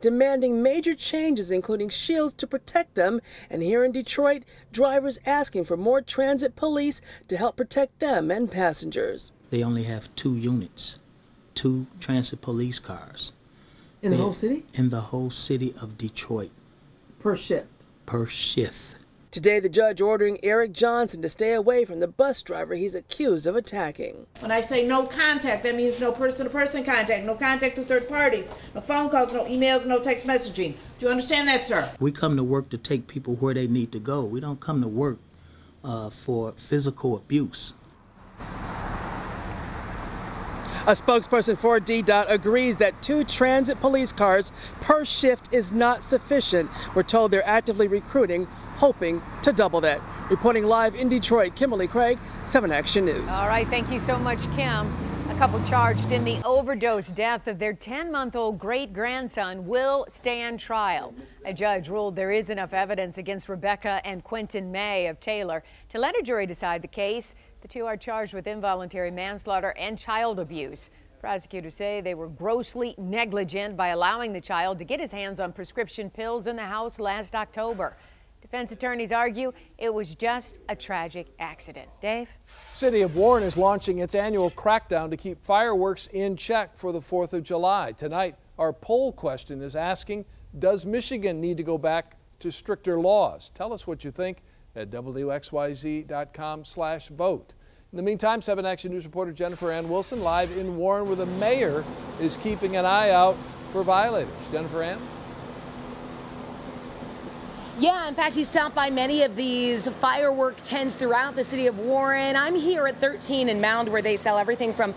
demanding major changes, including shields to protect them. And here in Detroit, drivers asking for more transit police to help protect them and passengers. They only have 2 units, 2 transit police cars. In the whole city? In the whole city of Detroit. Per shift? Per shift. Today, the judge ordering Eric Johnson to stay away from the bus driver he's accused of attacking. When I say no contact, that means no person-to-person contact, no contact with third parties, no phone calls, no emails, no text messaging. Do you understand that, sir? We come to work to take people where they need to go. We don't come to work for physical abuse. A spokesperson for MDot agrees that 2 transit police cars per shift is not sufficient. We're told they're actively recruiting, hoping to double that. Reporting live in Detroit, Kimberly Craig, 7 Action News. All right, thank you so much, Kim. A couple charged in the overdose death of their 10-month-old great-grandson will stand trial. A judge ruled there is enough evidence against Rebecca and Quentin May of Taylor to let a jury decide the case. The 2 are charged with involuntary manslaughter and child abuse. Prosecutors say they were grossly negligent by allowing the child to get his hands on prescription pills in the house last October. Defense attorneys argue it was just a tragic accident. Dave? City of Warren is launching its annual crackdown to keep fireworks in check for the 4th of July. Tonight, our poll question is asking, does Michigan need to go back to stricter laws? Tell us what you think at WXYZ.com/vote. In the meantime, 7 Action News reporter Jennifer Ann Wilson live in Warren, where the mayor is keeping an eye out for violators. Jennifer Ann? Yeah, in fact, he stopped by many of these firework tents throughout the city of Warren. I'm here at 13 and Mound, where they sell everything from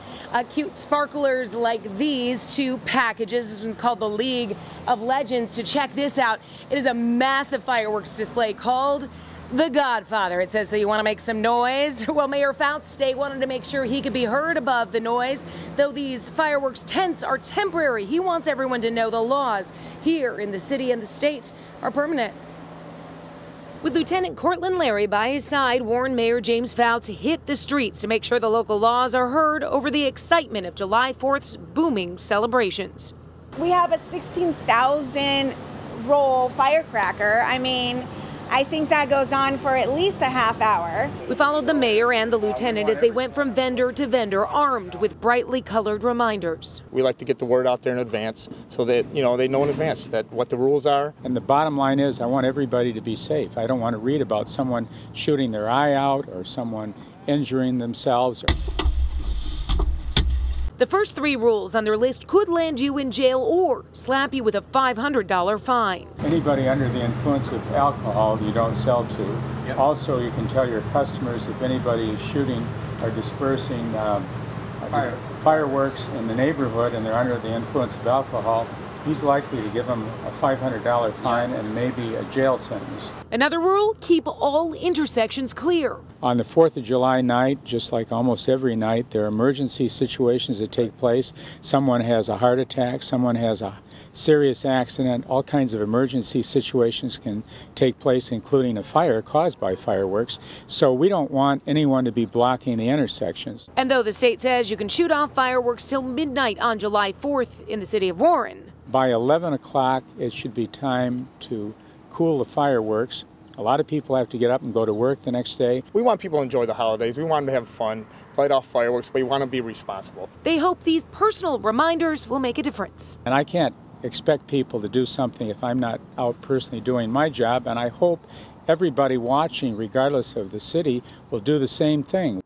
cute sparklers like these to packages. This one's called the League of Legends. To check this out, it is a massive fireworks display called The Godfather. It says, so you want to make some noise? Well, Mayor Fouts today wanted to make sure he could be heard above the noise. Though these fireworks tents are temporary, he wants everyone to know the laws here in the city and the state are permanent. With Lieutenant Cortland Larry by his side, Warren Mayor James Fouts hit the streets to make sure the local laws are heard over the excitement of July 4th's booming celebrations. We have a 16,000 roll firecracker. I mean, I think that goes on for at least a half hour. We followed the mayor and the lieutenant as they went from vendor to vendor, armed with brightly colored reminders. We like to get the word out there in advance so that, they know in advance that what the rules are. And the bottom line is I want everybody to be safe. I don't want to read about someone shooting their eye out or someone injuring themselves. The first 3 rules on their list could land you in jail or slap you with a $500 fine. Anybody under the influence of alcohol you don't sell to. Yep. Also, you can tell your customers if anybody is shooting or dispersing fireworks in the neighborhood and they're under the influence of alcohol, he's likely to give them a $500 fine and maybe a jail sentence. Another rule, keep all intersections clear. On the 4th of July night, just like almost every night, there are emergency situations that take place. Someone has a heart attack, someone has a serious accident, all kinds of emergency situations can take place, including a fire caused by fireworks. So we don't want anyone to be blocking the intersections. And though the state says you can shoot off fireworks till midnight on July 4th in the city of Warren, by 11 o'clock, it should be time to cool the fireworks. A lot of people have to get up and go to work the next day. We want people to enjoy the holidays. We want them to have fun, light off fireworks, but we want to be responsible. They hope these personal reminders will make a difference. And I can't expect people to do something if I'm not out personally doing my job, and I hope everybody watching, regardless of the city, will do the same thing.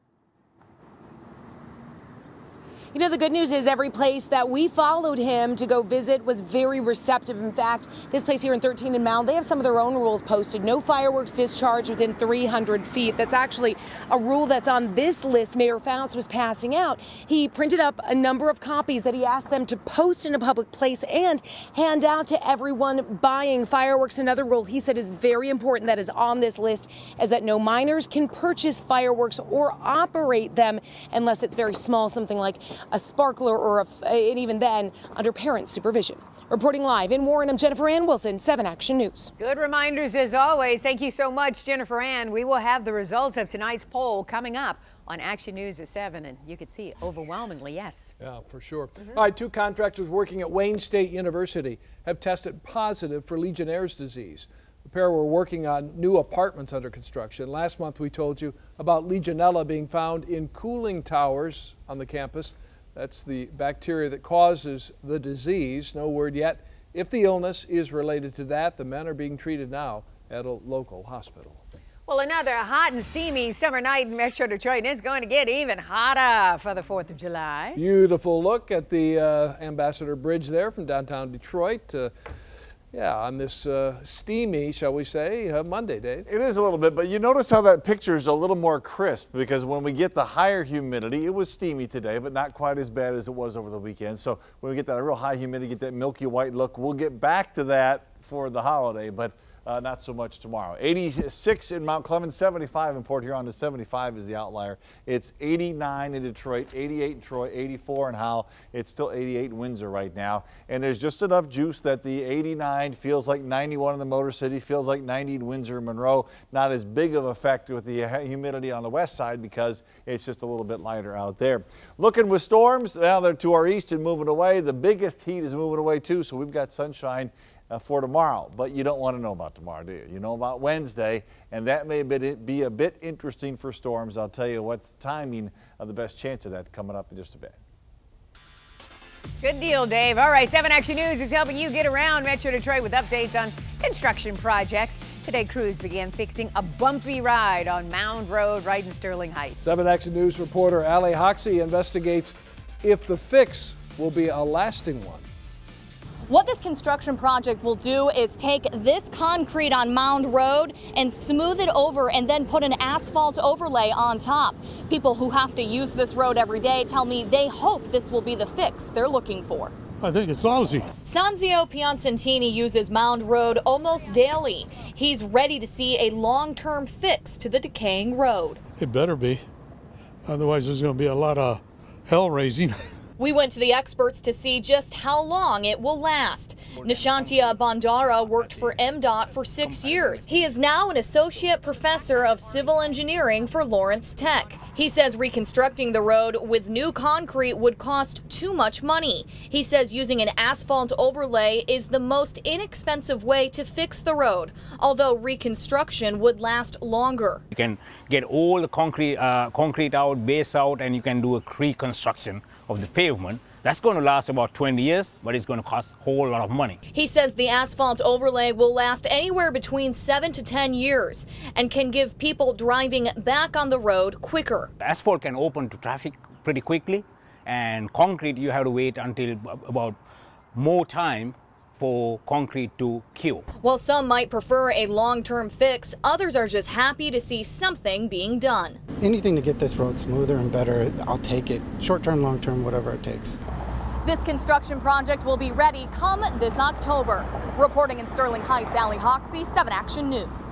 You know, the good news is every place that we followed him to go visit was very receptive. In fact, this place here in 13 and Mound, they have some of their own rules posted. No fireworks discharged within 300 feet. That's actually a rule that's on this list Mayor Fouts was passing out. He printed up a number of copies that he asked them to post in a public place and hand out to everyone buying fireworks. Another rule he said is very important that is on this list is that no minors can purchase fireworks or operate them unless it's very small, something like a sparkler or and even then under parent supervision. Reporting live in Warren, I'm Jennifer Ann Wilson, 7 Action News. Good reminders as always. Thank you so much, Jennifer Ann. We will have the results of tonight's poll coming up on Action News at 7, and you could see overwhelmingly yes. Yeah, for sure. All right, 2 contractors working at Wayne State University have tested positive for Legionnaire's disease. The pair were working on new apartments under construction. Last month we told you about Legionella being found in cooling towers on the campus. That's the bacteria that causes the disease. No word yet if the illness is related to that. The men are being treated now at a local hospital. Well, another hot and steamy summer night in Metro Detroit, and it's going to get even hotter for the 4th of July. Beautiful look at the Ambassador Bridge there from downtown Detroit. Yeah, on this steamy, shall we say, Monday, Dave. It is a little bit, but you notice how that picture is a little more crisp, because when we get the higher humidity, it was steamy today, but not quite as bad as it was over the weekend. So when we get that real high humidity, get that milky white look, we'll get back to that for the holiday, but not so much tomorrow. 86 in Mount Clemens, 75 in Port Huron. To 75 is the outlier. It's 89 in Detroit, 88 in Troy, 84 in Howell. It's still 88 in Windsor right now. And there's just enough juice that the 89 feels like 91 in the Motor City, feels like 90 in Windsor and Monroe. Not as big of effect with the humidity on the west side because it's just a little bit lighter out there. Looking with storms, now they're to our east and moving away. The biggest heat is moving away too, so we've got sunshine for tomorrow, but you don't want to know about tomorrow, do you? You know about Wednesday, and that may be a bit interesting for storms. I'll tell you what's the timing of the best chance of that coming up in just a bit. Good deal, Dave. All right, 7 Action News is helping you get around Metro Detroit with updates on construction projects. Today, crews began fixing a bumpy ride on Mound Road right in Sterling Heights. 7 Action News reporter Allie Hoxie investigates if the fix will be a lasting one. What this construction project will do is take this concrete on Mound Road and smooth it over and then put an asphalt overlay on top. People who have to use this road every day tell me they hope this will be the fix they're looking for. I think it's lousy. Sanzio Piancentini uses Mound Road almost daily. He's ready to see a long-term fix to the decaying road. It better be. Otherwise there's going to be a lot of hell raising. We went to the experts to see just how long it will last. Nishantha Bandara worked for MDot for 6 years. He is now an associate professor of civil engineering for Lawrence Tech. He says reconstructing the road with new concrete would cost too much money. He says using an asphalt overlay is the most inexpensive way to fix the road, although reconstruction would last longer. You can get all the concrete out, base out, and you can do a reconstruction of the pavement. That's going to last about 20 years, but it's going to cost a whole lot of money. He says the asphalt overlay will last anywhere between 7 to 10 years and can give people driving back on the road quicker. Asphalt can open to traffic pretty quickly, and concrete you have to wait until about more time for concrete to cure. While some might prefer a long-term fix, others are just happy to see something being done. Anything to get this road smoother and better, I'll take it. Short-term, long-term, whatever it takes. This construction project will be ready come this October. Reporting in Sterling Heights, Allie Hoxie, 7 Action News.